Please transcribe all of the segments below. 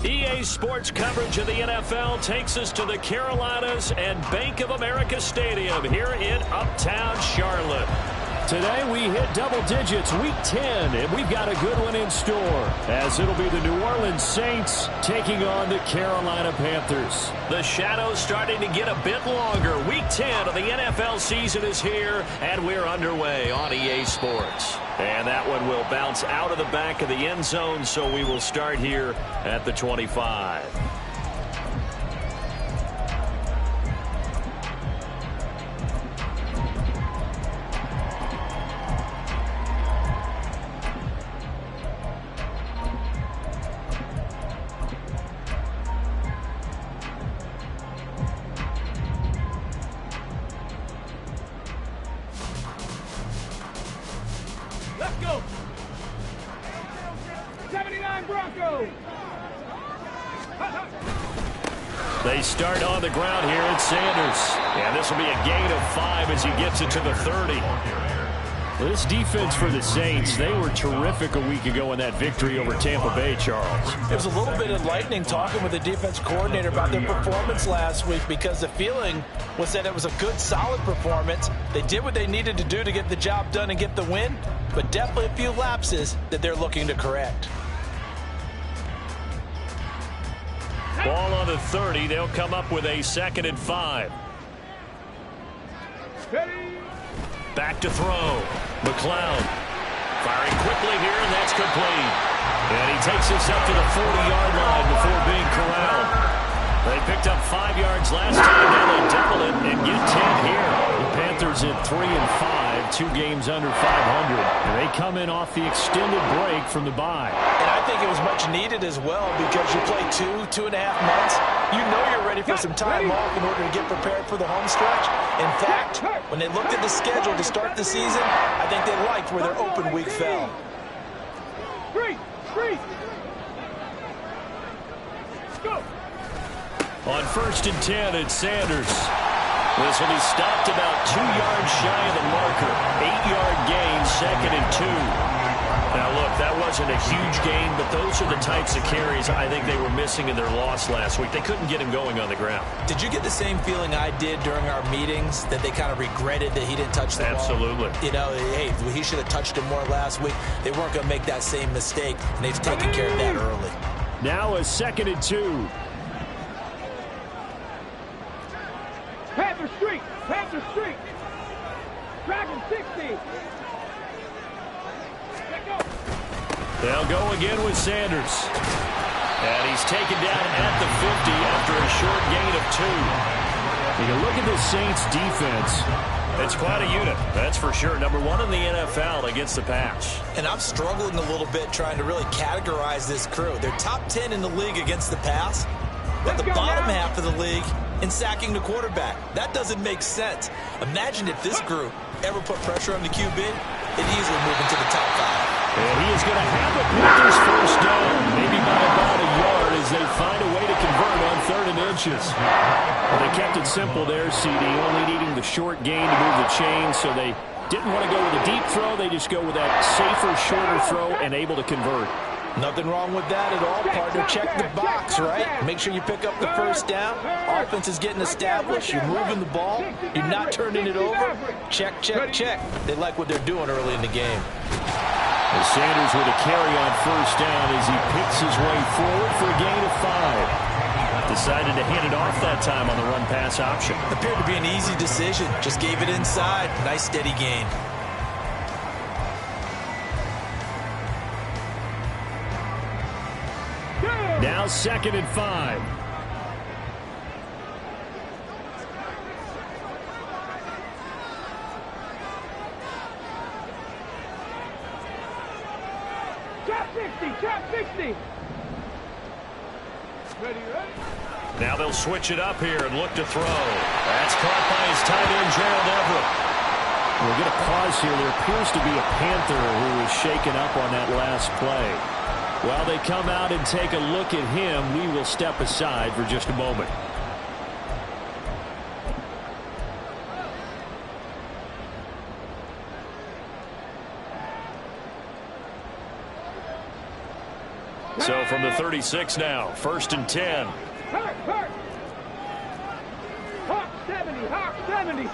EA Sports coverage of the NFL takes us to the Carolinas and Bank of America Stadium here in Uptown Charlotte. Today we hit double digits, week 10, and we've got a good one in store, as it'll be the New Orleans Saints taking on the Carolina Panthers. The shadows starting to get a bit longer. Week 10 of the NFL season is here, and we're underway on EA Sports. And that one will bounce out of the back of the end zone, so we will start here at the 25. Let's go! 79 Broncos! They start on the ground here at Sanders. And this will be a gain of 5 as he gets it to the 30. This defense for the Saints, they were terrific a week ago in that victory over Tampa Bay, Charles. It was a little bit enlightening talking with the defense coordinator about their performance last week, because the feeling was that it was a good, solid performance. They did what they needed to do to get the job done and get the win, but definitely a few lapses that they're looking to correct. Ball on the 30. They'll come up with a 2nd and 5. Back to throw. McLeod firing quickly here, and that's complete. And he takes this up to the 40-yard line before being corralled. They picked up 5 yards last time. Now they double it and get 10 here. The Panthers at 3 and 5, 2 games under 500. And they come in off the extended break from the bye. And I think it was much needed as well, because you play 2.5 months. You know you're ready for some time off in order to get prepared for the home stretch. In fact, when they looked at the schedule to start the season, I think they liked where their open week fell. Go! On 1st and 10, it's Sanders. This will be stopped about 2 yards shy of the marker. 8-yard gain, 2nd and 2. Now, look, that wasn't a huge gain, but those are the types of carries I think they were missing in their loss last week. They couldn't get him going on the ground. Did you get the same feeling I did during our meetings, that they kind of regretted that he didn't touch the ball? Absolutely. You know, hey, he should have touched him more last week. They weren't going to make that same mistake, and they've taken care of that early. Now a 2nd and 2. Panther Street! Panther Street! Dragon 60! Let go! They'll go again with Sanders. And he's taken down at the 50 after a short gain of 2. You can look at the Saints defense. It's quite a unit, that's for sure. Number 1 in the NFL against the pass. And I'm struggling a little bit trying to really categorize this crew. They're top 10 in the league against the pass, but the bottom half of the league in sacking the quarterback. That doesn't make sense. Imagine if this group ever put pressure on the QB, they'd easily move into the top 5. And he is going to have the Panthers first down, maybe by about a yard, as they find a way to convert on 3rd and inches. Well, they kept it simple there, CD, only needing the short gain to move the chain, so they didn't want to go with a deep throw. They just go with that safer, shorter throw and able to convert. Nothing wrong with that at all, partner. Check the box, right? Make sure you pick up the first down. Offense is getting established. You're moving the ball. You're not turning it over. Check, check, check. They like what they're doing early in the game. As Sanders with a carry on 1st down as he picks his way forward for a gain of 5. Decided to hand it off that time on the run-pass option. Appeared to be an easy decision. Just gave it inside. Nice steady gain. Now 2nd and 5. Trap 60! Trap 60! Ready? Now they'll switch it up here and look to throw. That's caught by his tight end, Gerald Everett. We'll get a pause here. There appears to be a Panther who was shaken up on that last play. While they come out and take a look at him, we will step aside for just a moment. So from the 36 now, 1st and 10. Hurt, hurt. Hawk 70, Hawk 70.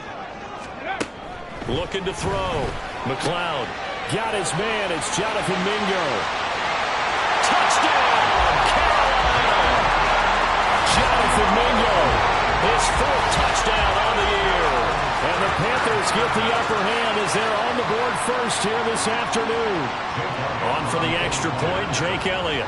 Looking to throw. McLeod got his man. It's Jonathan Mingo. Touchdown, Carolina! Jonathan Mingo, his 4th touchdown on the year. And the Panthers get the upper hand as they're on the board first here this afternoon. On for the extra point, Jake Elliott.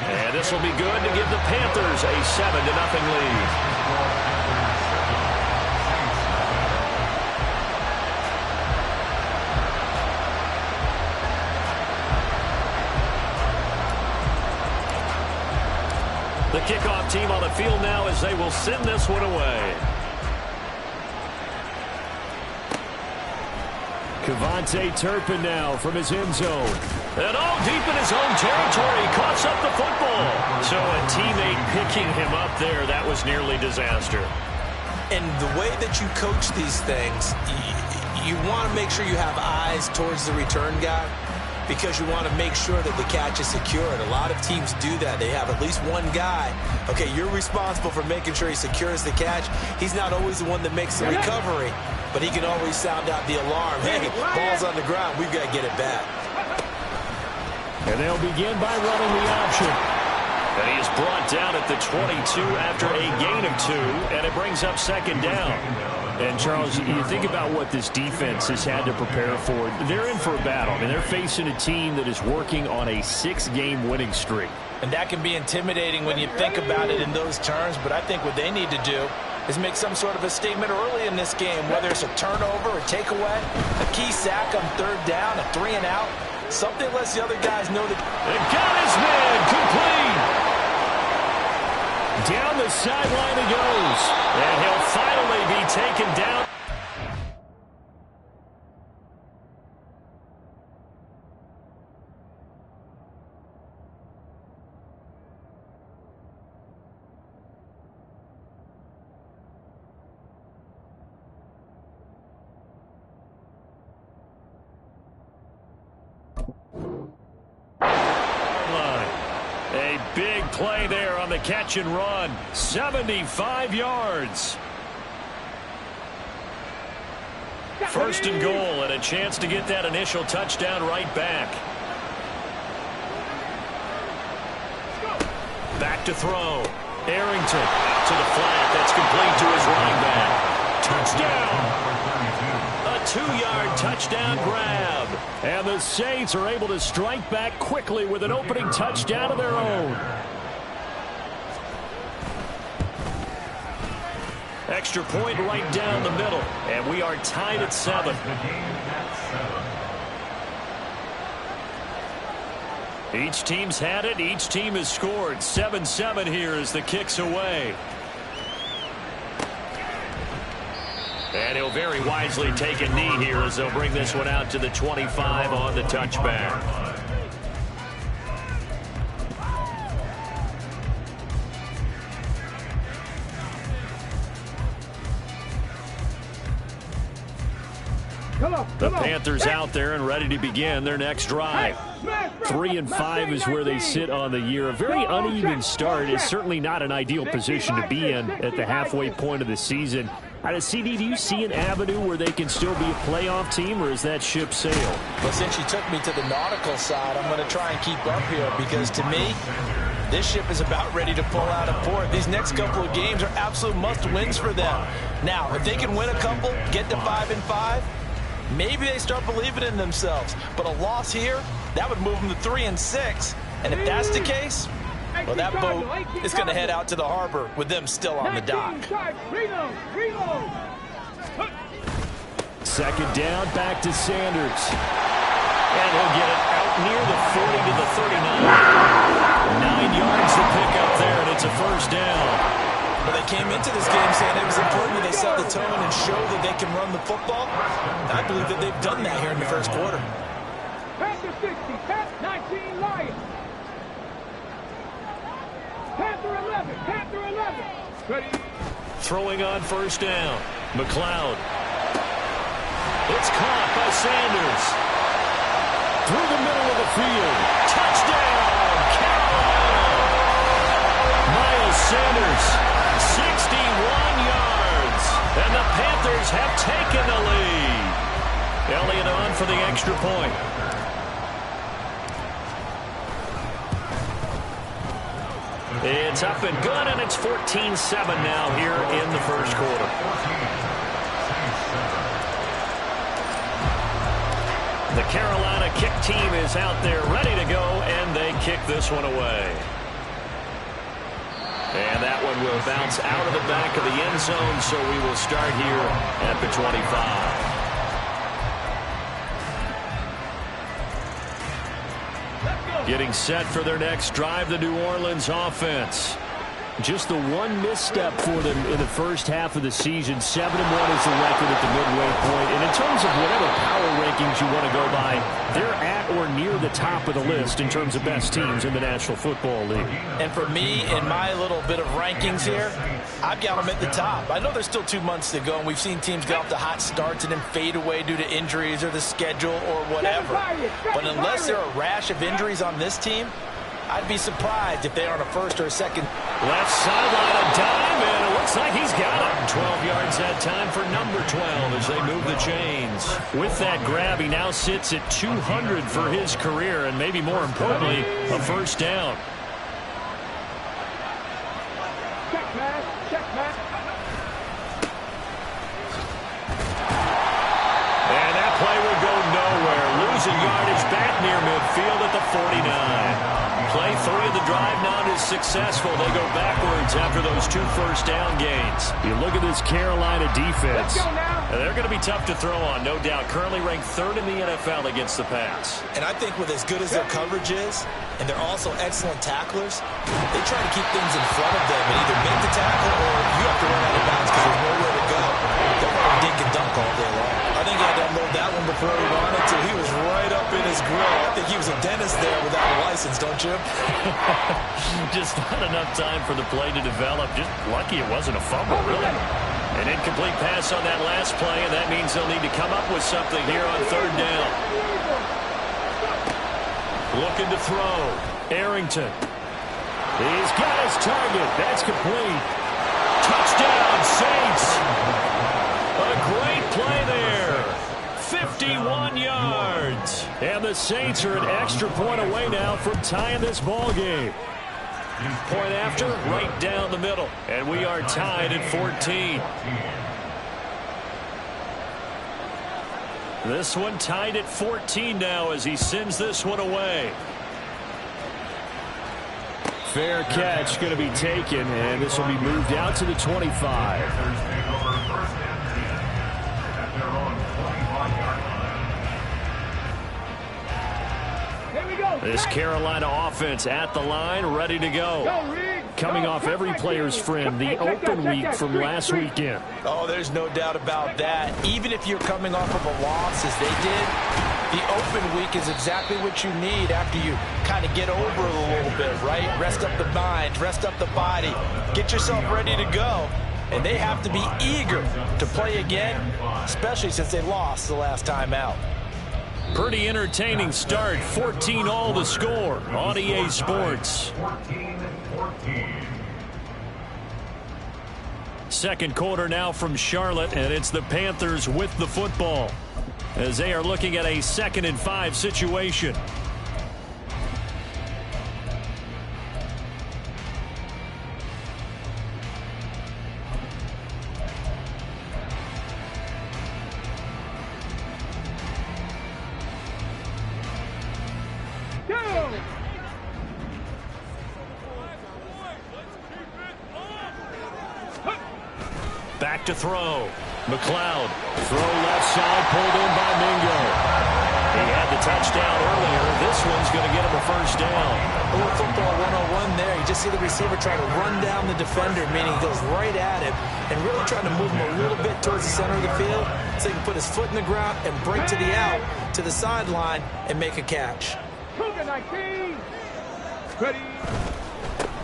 And this will be good to give the Panthers a 7-0 lead. The kickoff team on the field now as they will send this one away. Kevontae Turpin now from his end zone. And all deep in his own territory, coughs up the football. So a teammate picking him up there, that was nearly disaster. And the way that you coach these things, you want to make sure you have eyes towards the return guy because you want to make sure that the catch is secured. A lot of teams do that. They have at least one guy. Okay, you're responsible for making sure he secures the catch. He's not always the one that makes the recovery, but he can always sound out the alarm. Hey, ball's on the ground. We've got to get it back. And they'll begin by running the option. And he is brought down at the 22 after a gain of 2, and it brings up 2nd down. And, Charles, you think about what this defense has had to prepare for. They're in for a battle. I mean, they're facing a team that is working on a 6-game winning streak. And that can be intimidating when you think about it in those terms, but I think what they need to do is make some sort of a statement early in this game, whether it's a turnover, a takeaway, a key sack on 3rd down, a 3-and-out, something lets the other guys know that. They got his man complete. Down the sideline he goes. And he'll finally be taken down. A big play there on the catch and run. 75 yards. 1st and goal, and a chance to get that initial touchdown right back. Back to throw. Arrington out to the flat. That's complete to his running back. Touchdown. A 2-yard touchdown grab. And the Saints are able to strike back quickly with an opening touchdown of their own. Extra point right down the middle. And we are tied at 7. Each team's had it. Each team has scored. 7-7 here as the kick's away. And he'll very wisely take a knee here as they'll bring this one out to the 25 on the touchback. The Panthers out there and ready to begin their next drive. 3-5 is where they sit on the year. A very uneven start is certainly not an ideal position to be in at the halfway point of the season. CD, do you see an avenue where they can still be a playoff team, or is that ship sailed? Well, since you took me to the nautical side, I'm going to try and keep up here because, to me, this ship is about ready to pull out of port. These next couple of games are absolute must-wins for them. Now, if they can win a couple, get to 5-5, maybe they start believing in themselves. But a loss here, that would move them to 3-6. And if that's the case, well, that boat is going to head out to the harbor with them still on the dock. 2nd down, back to Sanders. And he'll get it out near the 40 to the 39. 9 yards to pick up there, and it's a 1st down. Well, they came into this game saying it was important that they set the tone and show that they can run the football. I believe that they've done that here in the 1st quarter. Panther 60, Panther 19, Lions. Panther 11, Panther 11. Ready. Throwing on 1st down. McLeod. It's caught by Sanders. Through the middle of the field. Touchdown, Carolina. Miles Sanders, 61 yards. And the Panthers have taken the lead. Elliott on for the extra point. It's up and good, and it's 14-7 now here in the first quarter. The Carolina kick team is out there ready to go, and they kick this one away. And that one will bounce out of the back of the end zone, so we will start here at the 25. Getting set for their next drive, the New Orleans offense. Just the one misstep for them in the first half of the season. 7-1 is the record at the midway point. And in terms of whatever power rankings you want to go by, they're at or near the top of the list in terms of best teams in the National Football League. And for me, in my little bit of rankings here, I've got them at the top. I know there's still 2 months to go, and we've seen teams get off to hot starts and then fade away due to injuries or the schedule or whatever. But unless there are a rash of injuries on this team, I'd be surprised if they aren't a first or a second. Left sideline, a dime, and it looks like he's got it. 12 yards that time for number 12 as they move the chains. With that grab, he now sits at 200 for his career, and maybe more importantly, a first down. Check, man. Check, man. And that play will go nowhere. Losing yardage back near midfield at the 49. Play 3 of the drive not as successful. They go backwards after those 2 first down gains. You look at this Carolina defense. They're going to be tough to throw on, no doubt. Currently ranked 3rd in the NFL against the pass. And I think with as good as their coverage is, and they're also excellent tacklers, they try to keep things in front of them and either make the tackle or you have to run out of bounds because there's nowhere to go. They're going to dink and dunk all day long. I think he had to unload that one before he wanted to. He was right up in his grill. I think he was a dentist there without a license, don't you? Just not enough time for the play to develop. Just lucky it wasn't a fumble, really. An incomplete pass on that last play, and that means they'll need to come up with something here on 3rd down. Looking to throw. Arrington. He's got his target. That's complete. Touchdown, Saints. A great play there. 51 yards. And the Saints are an extra point away now from tying this ball game. Point after, right down the middle. And we are tied at 14. This one tied at 14 now as he sends this one away. Fair catch going to be taken, and this will be moved out to the 25. This Carolina offense at the line, ready to go. Coming off every player's friend, the open week from last weekend. Oh, there's no doubt about that. Even if you're coming off of a loss as they did, the open week is exactly what you need after you kind of get over it a little bit, right? Rest up the mind, rest up the body, get yourself ready to go. And they have to be eager to play again, especially since they lost the last time out. Pretty entertaining start. 14-all the score on EA Sports. Second quarter now from Charlotte, and it's the Panthers with the football as they are looking at a 2nd and 5 situation. Back to throw. McLeod. Throw left side, pulled in by Mingo. He had the touchdown earlier. This one's going to get him a first down. A little football 101 there. You just see the receiver try to run down the defender, meaning he goes right at him and really trying to move him a little bit towards the center of the field so he can put his foot in the ground and break to the out, to the sideline, and make a catch.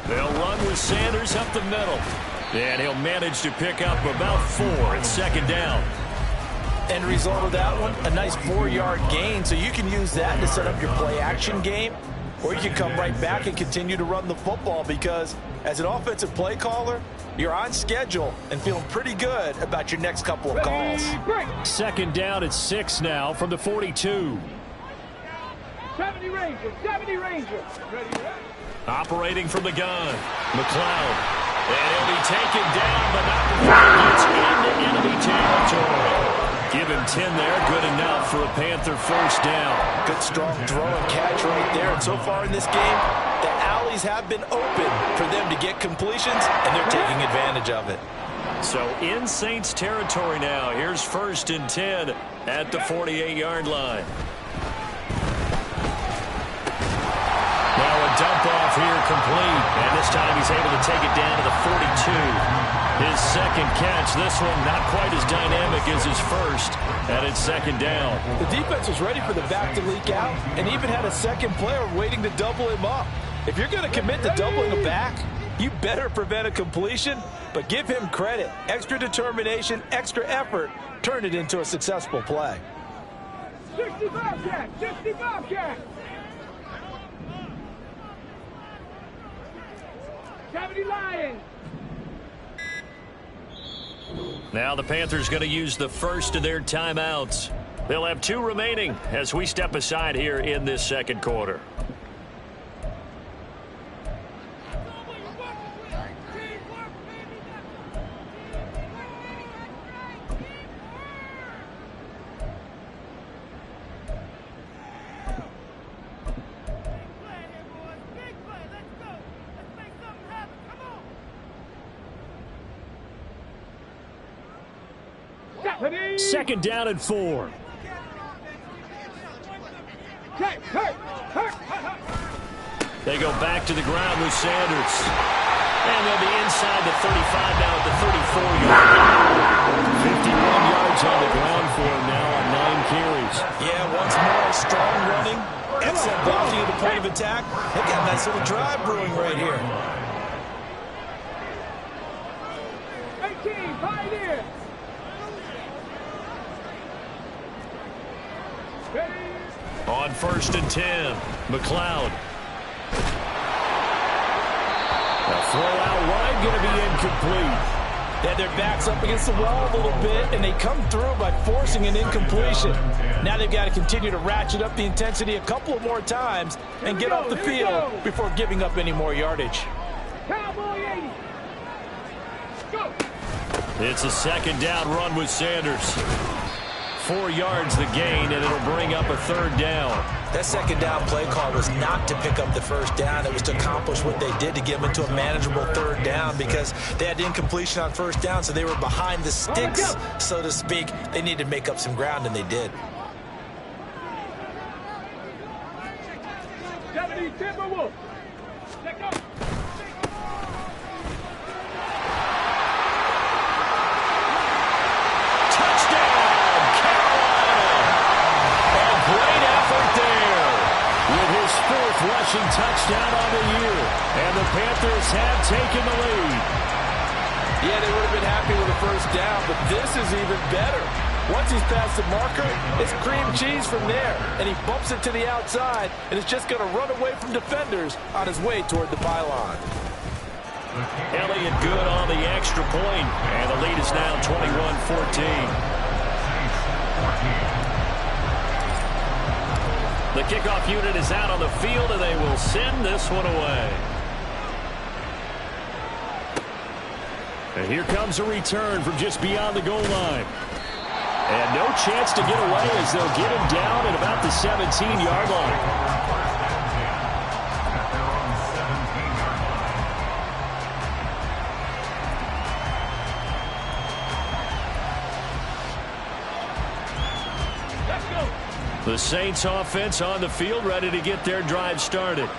They'll run with Sanders up the middle. And he'll manage to pick up about 4 at 2nd down. End result of that one, a nice 4-yard gain, so you can use that to set up your play-action game, or you can come right back and continue to run the football because as an offensive play caller, you're on schedule and feeling pretty good about your next couple of calls. Second down at 6 now from the 42. 70 Rangers, 70 Rangers. Operating from the gun, McLeod. And he'll be taken down, but not before he gets into enemy territory. Give him 10 there, good enough for a Panther first down. Good strong throw and catch right there. And so far in this game, the alleys have been open for them to get completions, and they're taking advantage of it. So in Saints territory now. Here's 1st and 10 at the 48-yard line. Now a dump off here complete. And this time he's able to take it down to the 42. His second catch, this one not quite as dynamic as his first, and it's second down. The defense was ready for the back to leak out and even had a second player waiting to double him up. If you're going to commit to doubling a back, you better prevent a completion, but give him credit. Extra determination, extra effort, turn it into a successful play. 60 Bobcat, 60 Bobcat. 70 Lions. Now the Panthers going to use the first of their timeouts. They'll have 2 remaining as we step aside here in this second quarter. Second down and 4. They go back to the ground with Sanders. And they'll be inside the 35 now at the 34-yard. 51 yards on the ground for him now on 9 carries. Yeah, once more, strong running. Excellent blocking at the point of attack. They got a nice little drive brewing right here. 18, Pioneer. On 1st and 10, McLeod. A throw out wide, going to be incomplete. They had their backs up against the wall a little bit, and they come through by forcing an incompletion. Now they've got to continue to ratchet up the intensity a couple of more times and get off the field before giving up any more yardage. Cowboy 80. Go. It's a second down run with Sanders. 4 yards the gain, and it'll bring up a 3rd down. That second down play call was not to pick up the first down. It was to accomplish what they did to get them into a manageable 3rd down because they had incompletion on 1st down, so they were behind the sticks, so to speak. They needed to make up some ground, and they did. 70 Timberwolves. Let go. Rushing touchdown on the year. And the Panthers have taken the lead. Yeah, they would have been happy with the first down, but this is even better. Once he's past the marker, it's cream cheese from there. And he bumps it to the outside, and it's just going to run away from defenders on his way toward the pylon. Elliott good on the extra point. And the lead is now 21-14. The kickoff unit is out on the field, and they will send this one away. And here comes a return from just beyond the goal line. And no chance to get away as they'll get him down at about the 17-yard line. The Saints offense on the field, ready to get their drive started.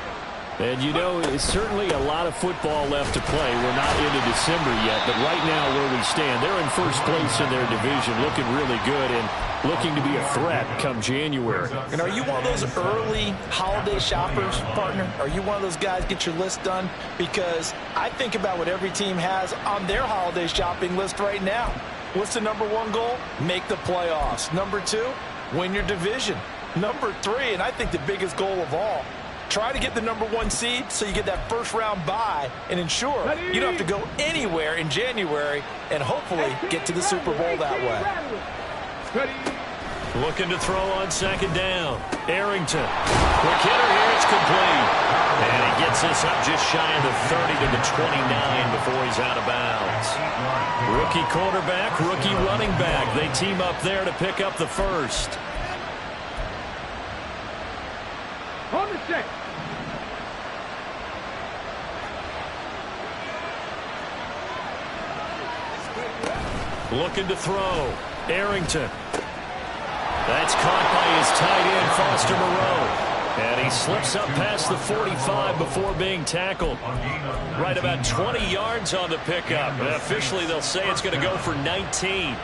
And, you know, it's certainly a lot of football left to play. We're not into December yet, but right now where we stand, they're in first place in their division, looking really good and looking to be a threat come January. And are you one of those early holiday shoppers, partner? Are you one of those guys get your list done? Because I think about what every team has on their holiday shopping list right now. What's the number one goal? Make the playoffs. Number two, win your division. Number three, and I think the biggest goal of all, try to get the number one seed so you get that first round bye and ensure you don't have to go anywhere in January and hopefully get to the Super Bowl that way. Looking to throw on second down. Arrington. Quick hitter here. It's complete. And he gets this up just shy of the 30 to the 29 before he's out of bounds. Rookie quarterback, rookie running back. They team up there to pick up the first. On the set. Looking to throw. Arrington. That's caught by his tight end, Foster Moreau. And he slips up past the 45 before being tackled. Right about 20 yards on the pickup. Officially, they'll say it's going to go for 19.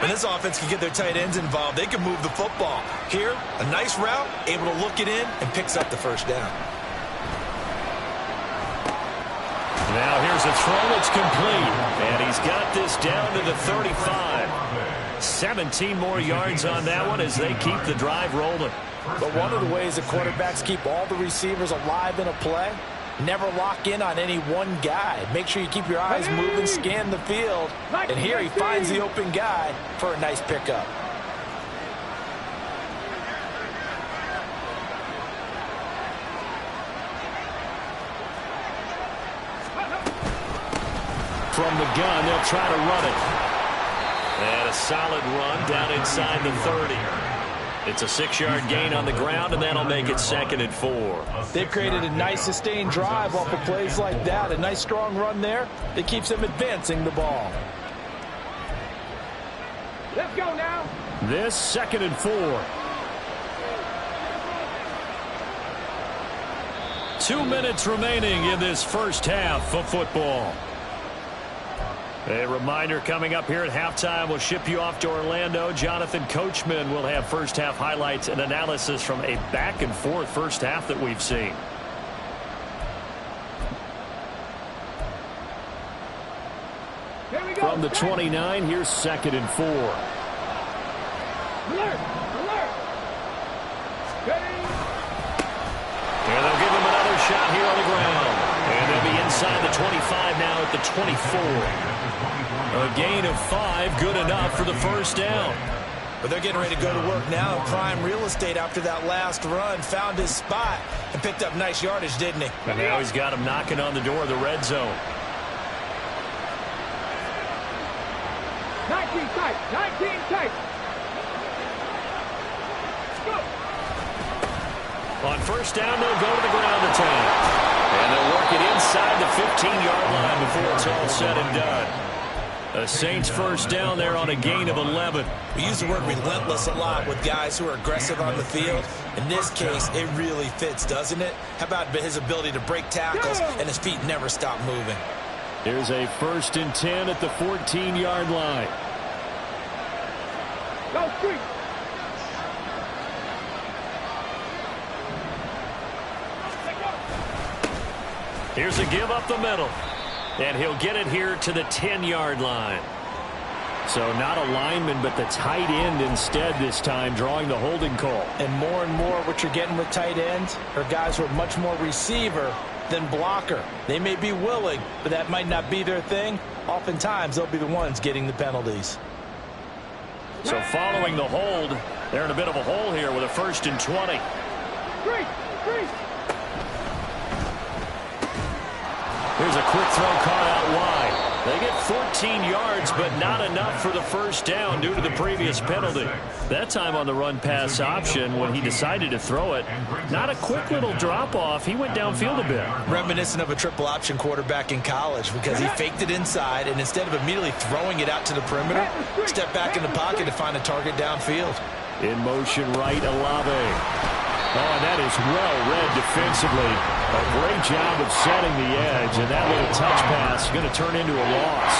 And this offense can get their tight ends involved. They can move the football. Here, a nice route, able to look it in, and picks up the first down. Now here's a throw that's complete. And he's got this down to the 35. 17 more yards on that one as they keep the drive rolling. But one of the ways that quarterbacks keep all the receivers alive in a play, never lock in on any one guy. Make sure you keep your eyes moving, scan the field. And here he finds the open guy for a nice pickup. From the gun, they'll try to run it. And a solid run down inside the 30. It's a 6-yard gain on the ground, and that'll make it 2nd and 4. They've created a nice sustained drive off of plays like that. A nice strong run there that keeps them advancing the ball. Let's go now. This 2nd and 4. 2 minutes remaining in this first half of football. A reminder coming up here at halftime. We'll ship you off to Orlando. Jonathan Coachman will have first half highlights and analysis from a back and forth first half that we've seen. From the 29, here's 2nd and 4. Alert! Alert! And they'll give him another shot here on the ground. And they'll be inside the 25 now at the 24. A gain of 5, good enough for the first down. But they're getting ready to go to work now in prime real estate after that last run. Found his spot and picked up nice yardage, didn't he? And now he's got him knocking on the door of the red zone. 19 tight. 19 tight. Go. On first down, they'll go to the ground attack. And they'll work it inside the 15-yard line before it's all said and done. A Saints first down there on a gain of 11. We use the word relentless a lot with guys who are aggressive on the field. In this case, it really fits, doesn't it? How about his ability to break tackles and his feet never stop moving? Here's a 1st and 10 at the 14-yard line. Go street. Here's a give up the middle. And he'll get it here to the 10-yard line. So not a lineman, but the tight end instead this time, drawing the holding call. And more what you're getting with tight ends are guys who are much more receiver than blocker. They may be willing, but that might not be their thing. Oftentimes, they'll be the ones getting the penalties. So following the hold, they're in a bit of a hole here with a 1st and 20. Street. Here's a quick throw caught out wide. They get 14 yards, but not enough for the first down due to the previous penalty. That time on the run-pass option when he decided to throw it. Not a quick little drop-off. He went downfield a bit. Reminiscent of a triple option quarterback in college because he faked it inside, and instead of immediately throwing it out to the perimeter, stepped back in the pocket to find a target downfield. In motion right, Olave. Oh, and that is well read defensively. A great job of setting the edge, and that little touch pass is going to turn into a loss.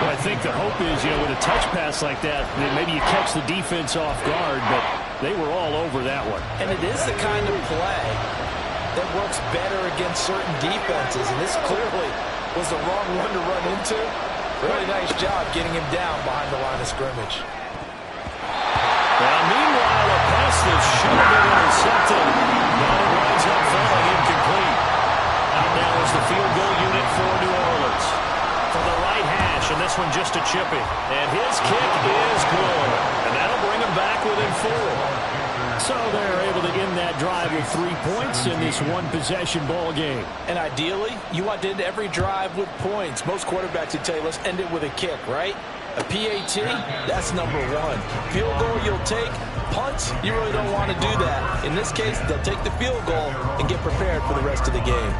Well, I think the hope is, with a touch pass like that, maybe you catch the defense off guard, but they were all over that one. And it is the kind of play that works better against certain defenses, and this clearly was the wrong one to run into. Really nice job getting him down behind the line of scrimmage. Now, meanwhile, a pass that should have been intercepted. Now it winds up falling incomplete. Out now is the field goal unit for New Orleans. From the right hash, and this one just a chipping. And his kick is good. And that'll bring him back within 4. So they're able to end that drive with 3 points in this one-possession ball game. And ideally, you want to end every drive with points. Most quarterbacks would tell you, let's end it with a kick, right? A PAT, that's number 1. Field goal you'll take. Punts, you really don't want to do that. In this case, they'll take the field goal and get prepared for the rest of the game.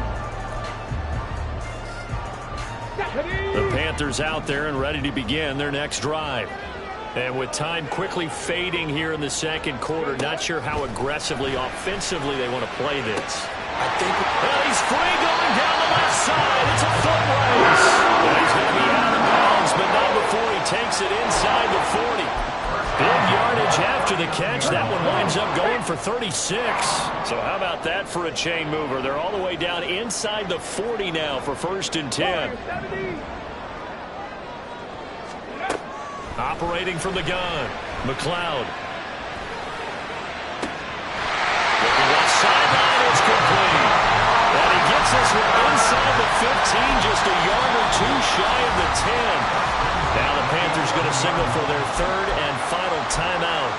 The Panthers out there and ready to begin their next drive. And with time quickly fading here in the second quarter, not sure how aggressively, offensively they want to play this. I think he's free going down the left side. It's a foot race. And he's going to be out of bounds, but not before he takes it inside the 40. Big yardage after the catch. That one winds up going for 36. So how about that for a chain mover? They're all the way down inside the 40 now for 1st and 10. Operating from the gun, McLeod. Looking left sideline, it's complete. And he gets this one inside the 15, just a yard or 2 shy of the 10. Now the Panthers going to signal for their 3rd and final timeout,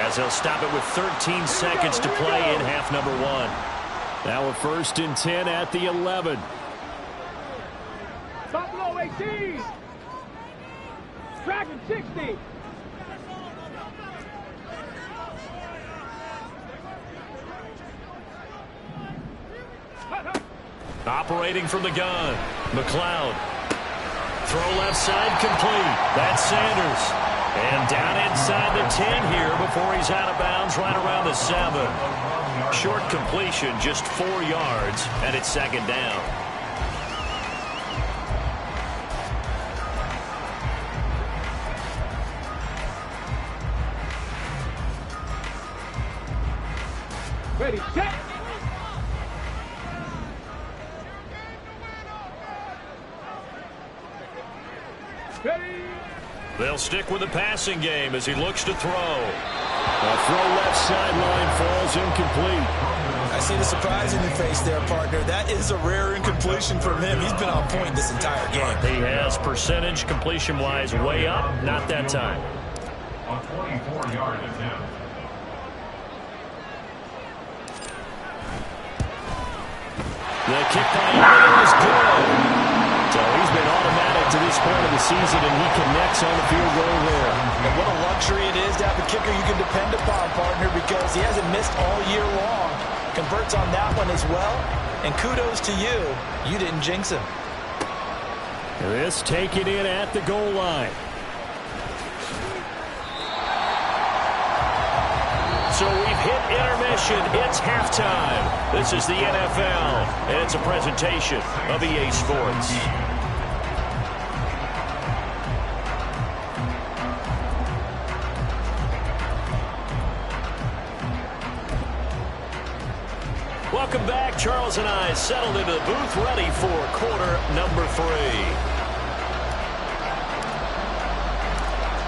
as they'll stop it with 13 seconds to play in half number 1. Now a 1st and 10 at the 11. Buffalo 18. Dragon 60. Operating from the gun, McLeod. Throw left side complete. That's Sanders. And down inside the 10 here before he's out of bounds right around the 7. Short completion, just 4 yards, and it's 2nd down. Ready, set. Ready. They'll stick with the passing game as he looks to throw. A throw left sideline falls incomplete. I see the surprise in your face there, partner. That is a rare incompletion from him. He's been on point this entire game. He has percentage completion-wise way up. Not that time. A 24-yard attempt. The kick by is good. So he's been automatic to this point of the season, and he connects on the field goal there. And what a luxury it is to have a kicker you can depend upon, partner, because he hasn't missed all year long. Converts on that one as well. And kudos to you. You didn't jinx him. This taken in at the goal line. So we've hit intermission. It's halftime. This is the NFL, and it's a presentation of EA Sports. Welcome back. Charles and I settled into the booth, ready for quarter number 3.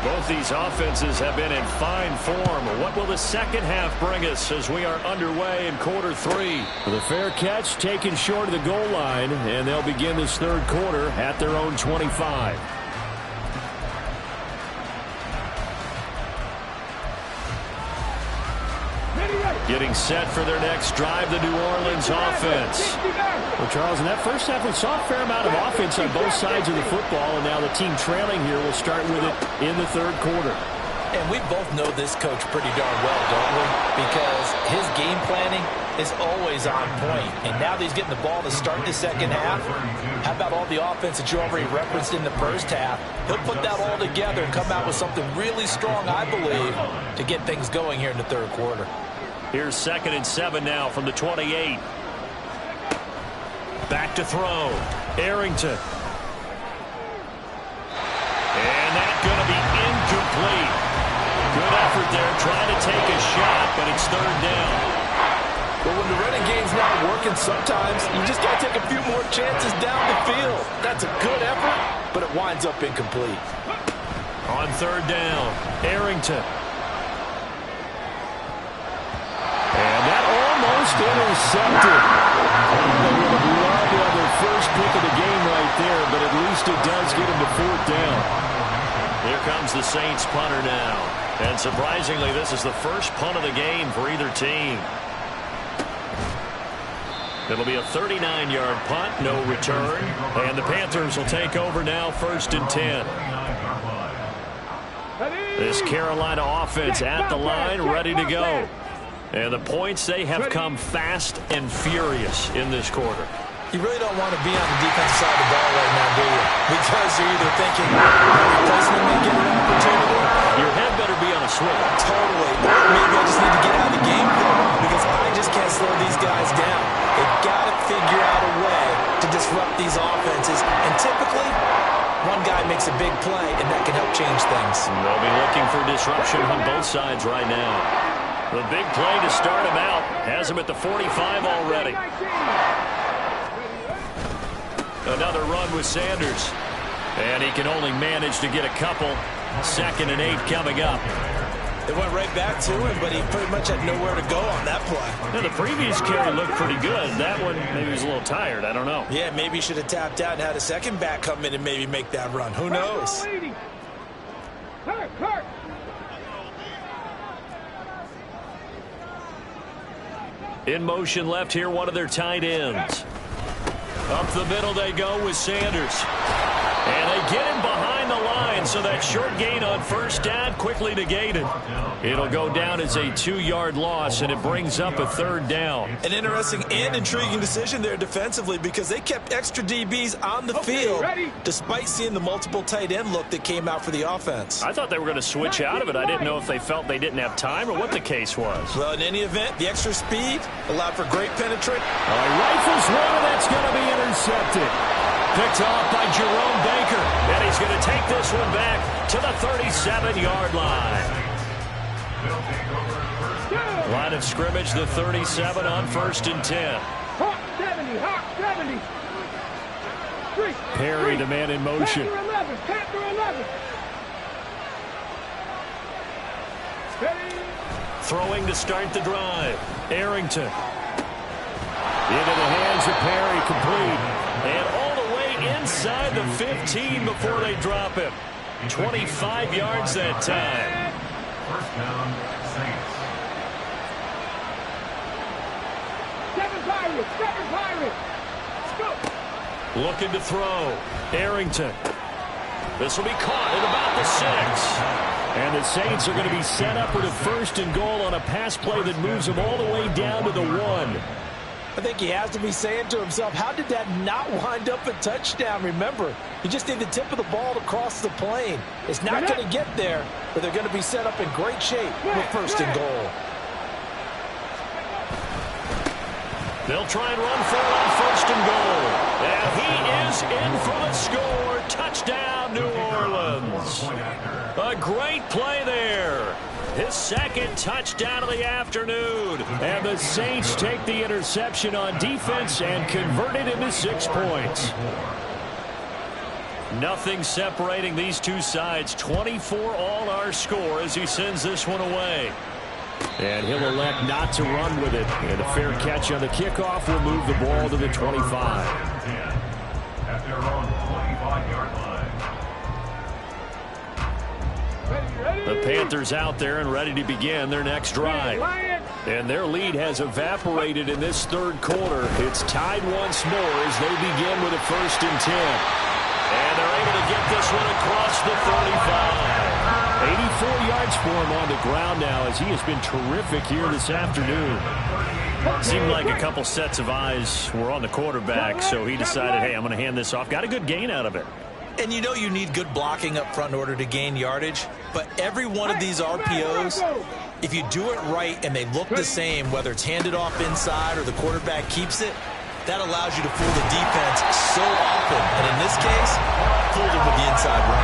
Both these offenses have been in fine form. What will the second half bring us as we are underway in quarter 3? The fair catch taken short of the goal line, and they'll begin this 3rd quarter at their own 25. Getting set for their next drive, the New Orleans offense. Well, Charles, in that first half, we saw a fair amount of offense on both sides of the football, and now the team trailing here will start with it in the 3rd quarter. And we both know this coach pretty darn well, don't we? Because his game planning is always on point. And now that he's getting the ball to start the second half, how about all the offense that you already referenced in the first half? He'll put that all together and come out with something really strong, I believe, to get things going here in the 3rd quarter. Here's 2nd and 7 now from the 28. Back to throw. Arrington. And that's going to be incomplete. Good effort there trying to take a shot, but it's 3rd down. But when the running game's not working, sometimes you just got to take a few more chances down the field. That's a good effort, but it winds up incomplete. On 3rd down, Arrington. And that almost intercepted. They would have loved to have their first pick of the game right there, but at least it does get them to 4th down. Here comes the Saints punter now. And surprisingly, this is the first punt of the game for either team. It'll be a 39-yard punt, no return. And the Panthers will take over now, 1st and 10. This Carolina offense at the line, ready to go. And the points, they have come fast and furious in this quarter. You really don't want to be on the defensive side of the ball right now, do you? Because you're either thinking, my replacement may get an opportunity. Your head better be on a swivel. Totally. Or maybe I just need to get out of the game for a while because I just can't slow these guys down. They've got to figure out a way to disrupt these offenses. And typically, one guy makes a big play, and that can help change things. They'll be looking for disruption on both sides right now. The big play to start him out has him at the 45 already. Another run with Sanders. And he can only manage to get a couple. 2nd and 8 coming up. It went right back to him, but he pretty much had nowhere to go on that play. Now, the previous carry looked pretty good. That one, maybe he was a little tired. I don't know. Yeah, maybe he should have tapped out and had a second back come in and maybe make that run. Who knows? In motion left here, one of their tight ends. Up the middle they go with Sanders. And they get him behind the line, so that short gain on 1st down quickly negated. It'll go down as a 2-yard loss, and it brings up a 3rd down. An interesting and intriguing decision there defensively because they kept extra DBs on the field despite seeing the multiple tight end look that came out for the offense. I thought they were going to switch out of it. I didn't know if they felt they didn't have time or what the case was. Well, in any event, the extra speed allowed for great penetration. Rifles one, and that's going to be intercepted. Picked off by Jerome Baker. And he's going to take this one back to the 37-yard line. Line of scrimmage, the 37 on 1st and 10. Hawk 70, Hawk 70. Perry, the man in motion. Panther 11. Throwing to start the drive. Arrington. Into the hands of Perry, complete. And all the way inside the 15 before they drop him. 25 yards that time. 1st down, Saints. 7 Pirates. Go. Looking to throw. Arrington. This will be caught at about the 6. And the Saints are going to be set up with a 1st and goal on a pass play that moves them all the way down to the 1. I think he has to be saying to himself, how did that not wind up a touchdown? Remember, you just need the tip of the ball to cross the plane. It's not going to get there, but they're going to be set up in great shape with 1st and goal. They'll try and run for it on 1st and goal. And he is in for the score. Touchdown, New Orleans. A great play there. His 2nd touchdown of the afternoon. And the Saints take the interception on defense and convert it into 6 points. Nothing separating these two sides. 24 all our score as he sends this one away. And he'll elect not to run with it. And a fair catch on the kickoff will move the ball to the 25. At their own 25-yard line. The Panthers out there and ready to begin their next drive. And their lead has evaporated in this 3rd quarter. It's tied once more as they begin with a 1st and 10. And they're able to get this one across the 35. 84 yards for him on the ground now as he has been terrific here this afternoon. Seemed like a couple sets of eyes were on the quarterback, so he decided, hey, I'm going to hand this off. Got a good gain out of it. And you know you need good blocking up front in order to gain yardage, but every one of these RPOs, if you do it right and they look the same, whether it's handed off inside or the quarterback keeps it, that allows you to fool the defense so often. And in this case, fooled him with the inside run.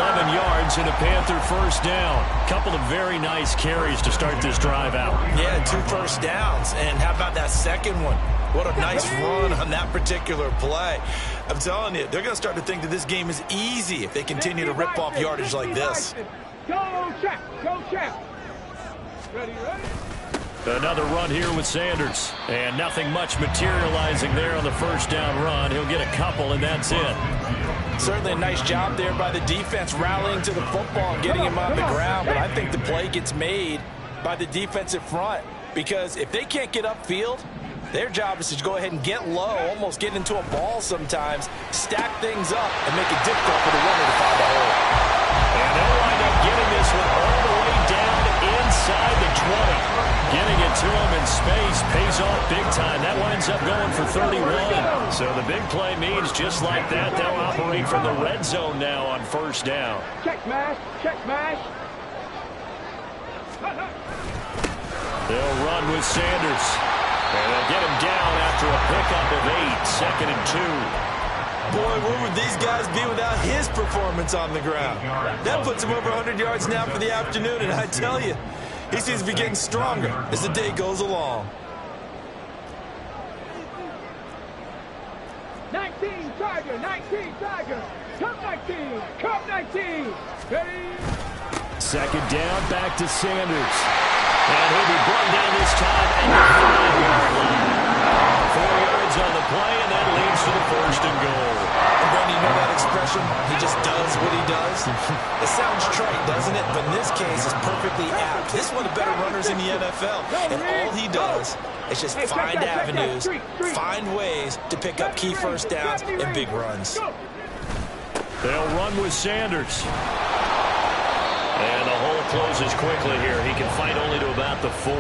11 yards and a Panther first down. Couple of very nice carries to start this drive out. Yeah, 2 first downs. And how about that second one? What a nice run on that particular play. I'm telling you, they're going to start to think that this game is easy if they continue to rip off yardage like this. Go, check. Go, check. Ready. Another run here with Sanders. And nothing much materializing there on the first down run. He'll get a couple, and that's it. Certainly a nice job there by the defense rallying to the football and getting him on the ground. But I think the play gets made by the defensive front, because if they can't get upfield, their job is to go ahead and get low, almost get into a ball sometimes, stack things up, and make it difficult for the runner to find a hole. And they'll wind up getting this one all the way down inside the 20. Getting it to him in space pays off big time. That winds up going for 31. So the big play means just like that, they'll operate from the red zone now on first down. Check mash. They'll run with Sanders. And they'll get him down after a pickup of 8, 2nd and 2. Boy, where would these guys be without his performance on the ground? That puts him over 100 yards now for the afternoon, and I tell you, he seems to be getting stronger as the day goes along. 19 Tiger. Come 19. Ready. Second down, back to Sanders. And he'll be brought down this time at the 5-yard line. 4 yards on the play, and that leads to the first and goal. And Brandon, you know that expression? He just does what he does. It sounds trite, doesn't it? But in this case, it's perfectly apt. This is one of the better runners in the NFL. And all he does is just find avenues, find ways to pick up key first downs and big runs. They'll run with Sanders. And the hole closes quickly here. He can fight only to about the 4.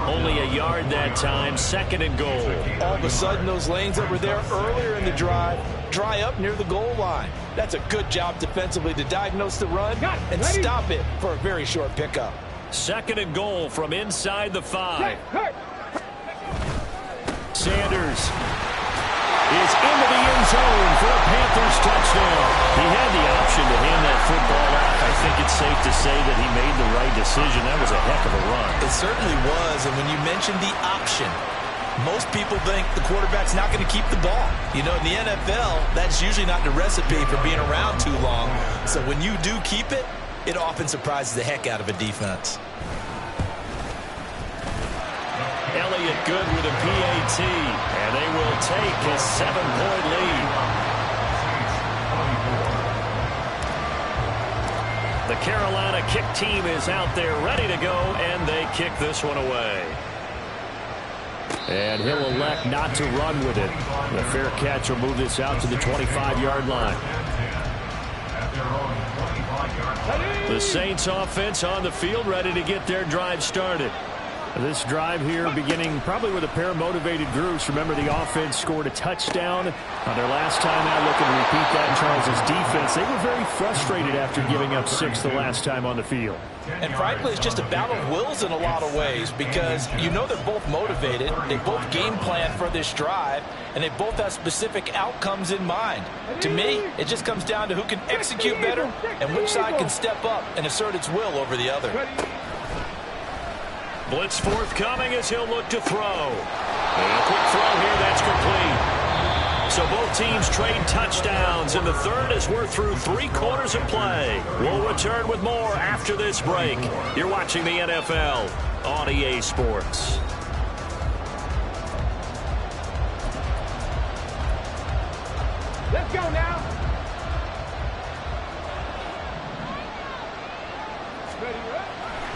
Only a yard that time, 2nd and goal. All of a sudden, those lanes that were there earlier in the drive dry up near the goal line. That's a good job defensively to diagnose the run and stop it for a very short pickup. 2nd and goal from inside the 5. Sanders is into the end zone for a Panthers touchdown. He had the option to hand that football off. I think it's safe to say that he made the right decision. That was a heck of a run. It certainly was, and when you mentioned the option, most people think the quarterback's not going to keep the ball. You know, in the NFL, that's usually not the recipe for being around too long. So when you do keep it, it often surprises the heck out of a defense. Elliott good with a PAT, and they will take a 7-point lead. The Carolina kick team is out there ready to go, and they kick this one away. And he'll elect not to run with it. The fair catch will move this out to the 25-yard line. The Saints offense on the field ready to get their drive started. This drive here beginning probably with a pair of motivated groups. Remember, the offense scored a touchdown on their last time out. Looking to repeat that in Charles's defense. They were very frustrated after giving up 6 the last time on the field. And frankly, it's just a battle of wills in a lot of ways, because you know they're both motivated. They both game plan for this drive, and they both have specific outcomes in mind. To me, it just comes down to who can execute better and which side can step up and assert its will over the other. Blitz forthcoming as he'll look to throw. And a quick throw here, that's complete. So both teams trade touchdowns, and the third as we're through 3 quarters of play. We'll return with more after this break. You're watching the NFL on EA Sports. Let's go now.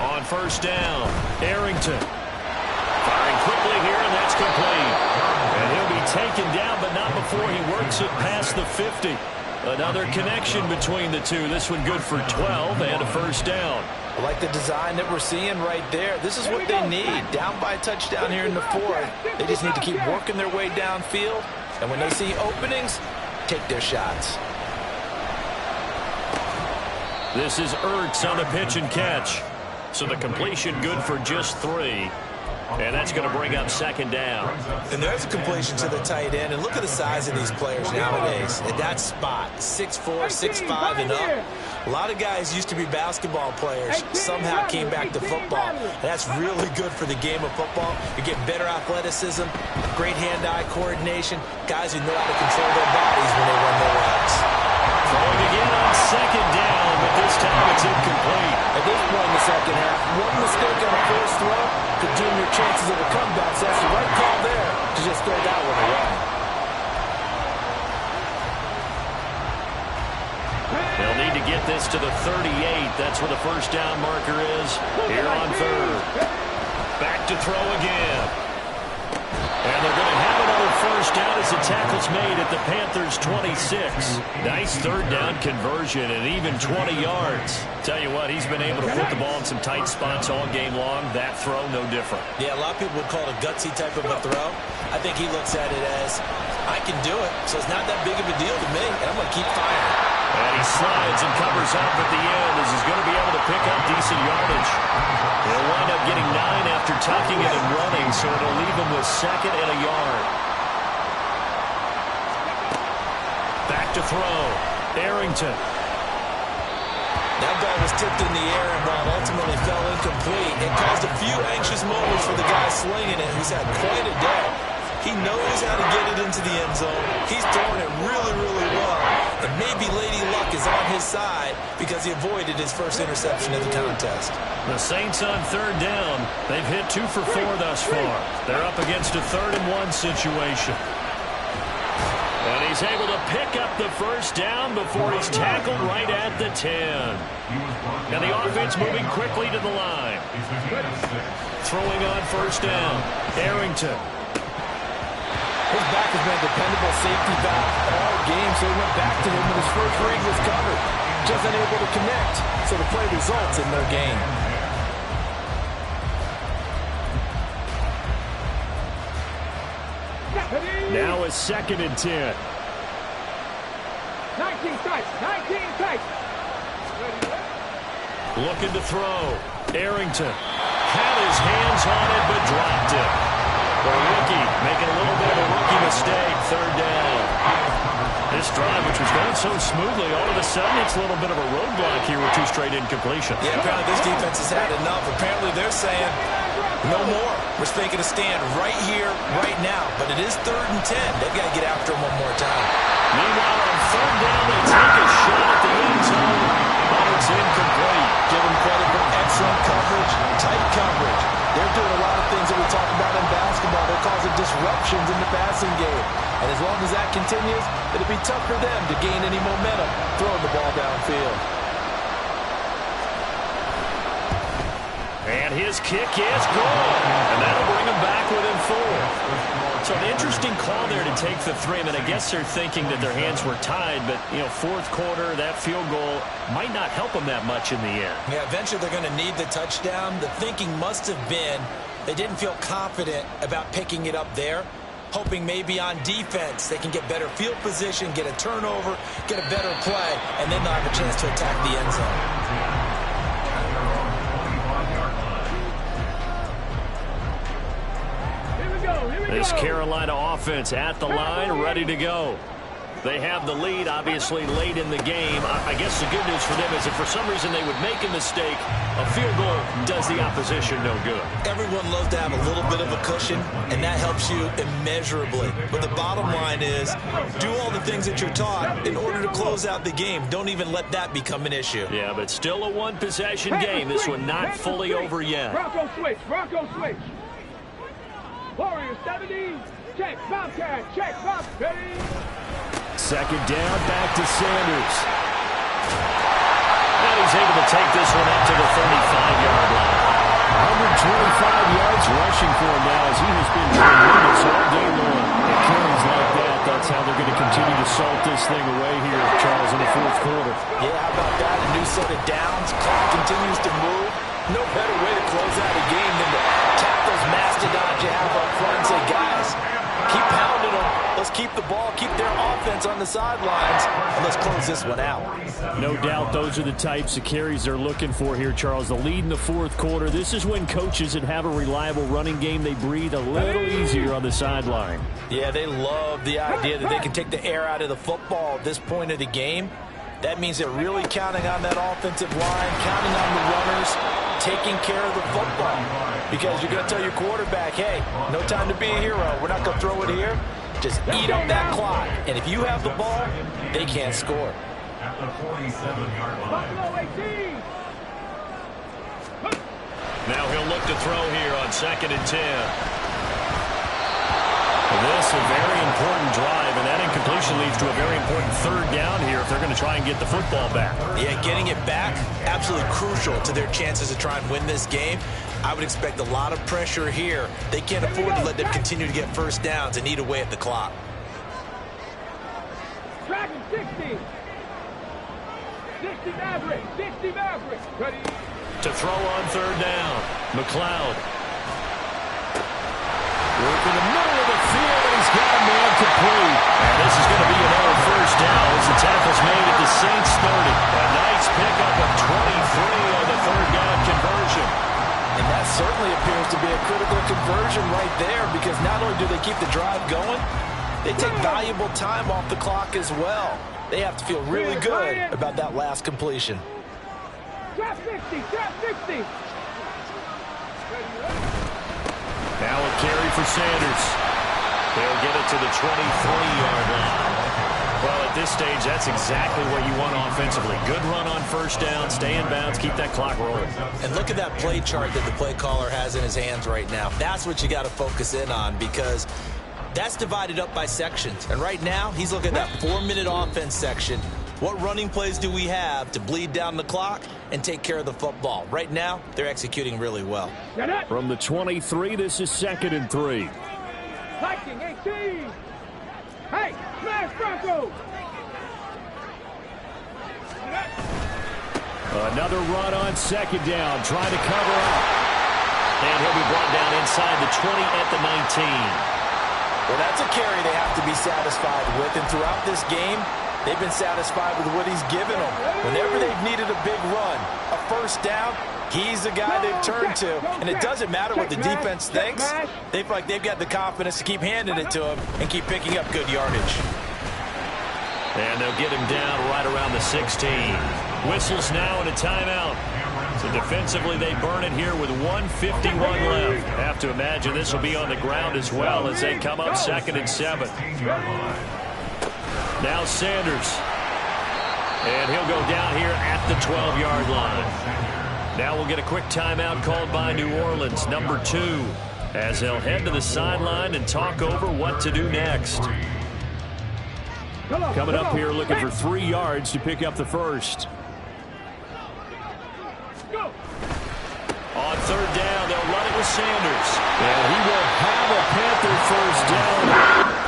On first down, Arrington. Firing quickly here, and that's complete. And he'll be taken down, but not before he works it past the 50. Another connection between the two. This one good for 12 and a first down. I like the design that we're seeing right there. This is what they need. Down by a touchdown here in the 4th. They just need to keep working their way downfield. And when they see openings, take their shots. This is Ertz on the pitch and catch. So the completion good for just 3. And that's going to bring up second down. And there's a completion to the tight end. And look at the size of these players nowadays. At that spot, 6'4", 6'5", and up. A lot of guys used to be basketball players, somehow came back to football. That's really good for the game of football. You get better athleticism, great hand-eye coordination, guys who know how to control their bodies when they run their routes. Throwing again on second down, but this time it's incomplete. At this point in the second half, one mistake on a first throw could doom your chances of a comeback. So that's the right call there to just throw that one away. They'll need to get this to the 38. That's where the first down marker is here on third. Back to throw again. And they're going to have another first down as the tackle's made at the Panthers' 26. Nice third down conversion and even 20 yards. Tell you what, he's been able to put the ball in some tight spots all game long. That throw, no different. Yeah, a lot of people would call it a gutsy type of a throw. I think he looks at it as, I can do it, so it's not that big of a deal to me, and I'm going to keep firing. And he slides and covers up at the end as he's going to be able to pick up decent yardage. He'll wind up getting 9 after tucking it and running, so it'll leave him with second and a yard. Back to throw. Arrington. That ball was tipped in the air and while it ultimately fell incomplete, it caused a few anxious moments for the guy slinging it, who's had quite a day. He knows how to get it into the end zone. He's throwing it really, really well. And maybe Lady Luck is on his side because he avoided his first interception of the contest. The Saints on third down. They've hit 2 for 4 thus far. They're up against a 3rd and 1 situation. And he's able to pick up the first down before he's tackled right at the 10. And the offense moving quickly to the line. Throwing on first down. Arrington. His back has been a dependable safety valve all game, so he went back to him when his first read was covered. Just unable to connect, so the play results in no gain. Now a 2nd and 10. 19 tight, 19 tight. Looking to throw. Arrington had his hands on it, but dropped it. The rookie making a little bit of a rookie mistake, 3rd down. This drive, which was going so smoothly, all of a sudden it's a little bit of a roadblock here with 2 straight incompletion. Yeah, apparently this defense has had enough. Apparently they're saying, no more. We're taking a stand right here, right now. But it is 3rd and 10. They've got to get after him one more time. Meanwhile, on 3rd down, they take a shot at the end zone, but it's incomplete. Give them credit for excellent coverage, tight coverage. They're doing a lot of things that we talk about in basketball. They're causing disruptions in the passing game. And as long as that continues, it'll be tough for them to gain any momentum throwing the ball downfield. And his kick is good. And that'll bring him back within 4. So an interesting call there to take the 3. I mean, I guess they're thinking that their hands were tied, but, you know, 4th quarter, that field goal might not help them that much in the end. Yeah, eventually they're going to need the touchdown. The thinking must have been they didn't feel confident about picking it up there, hoping maybe on defense they can get better field position, get a turnover, get a better play, and then they'll have a chance to attack the end zone. This Carolina offense at the line, ready to go. They have the lead, obviously, late in the game. I guess the good news for them is if for some reason they would make a mistake, a field goal does the opposition no good. Everyone loves to have a little bit of a cushion, and that helps you immeasurably. But the bottom line is, do all the things that you're taught in order to close out the game. Don't even let that become an issue. Yeah, but still a one-possession game. This one not fully over yet. Bronco switch, Bronco switch. Warriors 70, check, Bobcat, check, Bobcat. 2nd down, back to Sanders. And he's able to take this one up to the 35-yard line. 125 yards rushing for him now as he has been tremendous all day long. And carries like that, that's how they're going to continue to salt this thing away here, Charles, in the 4th quarter. Yeah, how about that? A new set of downs. Clock continues to move. No better way to close out a game than to tap those mastodons you have up front and say, guys, Keep pounding them. Let's keep the ball, keep their offense on the sidelines, and let's close this one out. No doubt those are the types of carries they're looking for here, Charles. The lead in the fourth quarter. This is when coaches that have a reliable running game, they breathe a little easier on the sideline. Yeah, they love the idea that they can take the air out of the football at this point of the game. That means they're really counting on that offensive line, counting on the runners, taking care of the football. Because you're going to tell your quarterback, hey, no time to be a hero. We're not going to throw it here. Just eat up that clock. And if you have the ball, they can't score. At the 47-yard line. Now he'll look to throw here on 2nd and 10. This is a very important drive, and that incompletion leads to a very important third down here if they're going to try and get the football back. Yeah, getting it back, absolutely crucial to their chances to try and win this game. I would expect a lot of pressure here. They can't afford to let them continue to get first downs and eat away at the clock. Dragon 60. 60 Maverick. 60 Maverick. Ready. To throw on third down, McLeod. Working the middle of the field, and he's got a man complete. And this is going to be another first down as the tackle's made at the Saints 30. A nice pickup of 23 on the third down conversion. And that certainly appears to be a critical conversion right there, because not only do they keep the drive going, they take valuable time off the clock as well. They have to feel really good about that last completion. Trap 60. Trap 60. Now a carry for Sanders. They'll get it to the 23-yard line. Well, at this stage, that's exactly where you want offensively. Good run on first down, stay in bounds, keep that clock rolling. And look at that play chart that the play caller has in his hands right now. That's what you got to focus in on, because that's divided up by sections. And right now, he's looking at that 4-minute offense section. What running plays do we have to bleed down the clock and take care of the football? Right now, they're executing really well. From the 23, this is 2nd and 3. Viking 18. Hey, smash Bronco. Another run on 2nd down, trying to cover up. And he'll be brought down inside the 20 at the 19. Well, that's a carry they have to be satisfied with. And throughout this game, they've been satisfied with what he's given them. Whenever they've needed a big run, a first down, he's the guy they've turned to. And it doesn't matter what the defense thinks. They feel like they've got the confidence to keep handing it to him and keep picking up good yardage. And they'll get him down right around the 16. Whistles now and a timeout. So defensively, they burn it here with 1:51 left. Have to imagine this will be on the ground as well as they come up 2nd and 7. Now Sanders. And he'll go down here at the 12-yard line. Now we'll get a quick timeout called by New Orleans, number 2, as they'll head to the sideline and talk over what to do next. Coming up here looking for 3 yards to pick up the first. On third down, they'll run it with Sanders. And he will have a Panther first down.